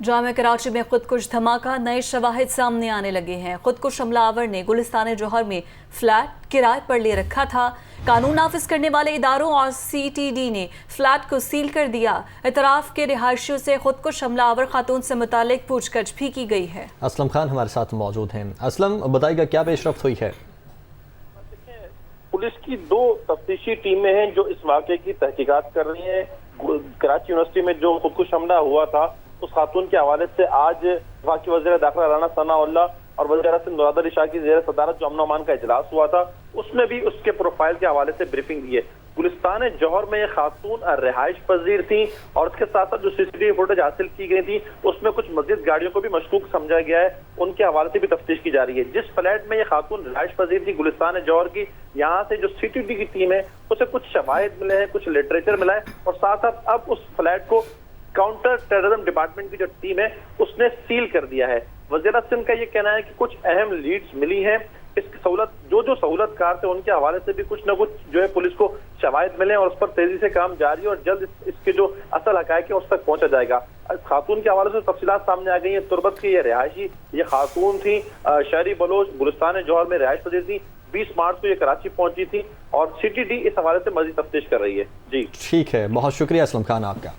जामिया कराची में खुदकुश धमाका, नए शवाहिद सामने आने लगे हैं। खुदकुश हमलावर ने गुलिस्तान जौहर में फ्लैट किराए पर ले रखा था। कानून नाफिज करने वाले इदारों और CTD ने फ्लैट को सील कर दिया। इतराफ के रिहायशियों से खुदकुश हमलावर खातून से मुतालिक पूछताछ भी की गई है। असलम खान हमारे साथ मौजूद हैं। असलम, बताइएगा क्या पेशरफ्त हुई है? पुलिस की 2 तफ्तीशी टीमें हैं जो इस वाक़े की तहकीकात कर रही हैं। कराची यूनिवर्सिटी में जो खुदकुश हमला हुआ था उस खातून के हवाले से आज वफाकी वज़ीर दाखिला राना सनाउल्लाह और वज़ीर आज़म मुराद अली शाह की ज़ेर सदारत जो अमन अमान का इजलास हुआ था उसमें भी उसके प्रोफाइल के हवाले से ब्रीफिंग दी है। गुलिस्तान जौहर में ये खातून रिहाइश पजीर थी और उसके साथ साथ जो CCTV फुटेज हासिल की गई थी उसमें कुछ मस्जिद गाड़ियों को भी मशकूक समझा गया है, उनके हवाले से भी तफ्तीश की जा रही है। जिस फ्लैट में ये खातून रिहाइश पजीर थी गुलिस्तान जौहर की, यहाँ से जो CTD की टीम है उसे कुछ शवाहिद मिले हैं, कुछ लिटरेचर मिला है और साथ साथ अब उस फ्लैट को काउंटर टेररिज्म डिपार्टमेंट की जो टीम है उसने सील कर दिया है। वज़ीर सिंध का ये कहना है कि कुछ अहम लीड्स मिली हैं, इसकी सहूलत जो सहूलतकार थे उनके हवाले से भी कुछ न कुछ जो है पुलिस को शवाहिद मिले और उस पर तेजी से काम जारी है और जल्द इसके जो असल हकायक है उस तक पहुंचा जाएगा। खातून के हवाले से तफसीलात सामने आ गई है। तुर्बत की ये रिहायशी ये खातून थी, शहरी बलोच गुलिस्तान जौहर में रिहाइश पजीर थी। 20 मार्च को ये कराची पहुंची थी और CTD इस हवाले से मजीद तफ्तीश कर रही है। जी ठीक है, बहुत शुक्रिया असलम खान आपका।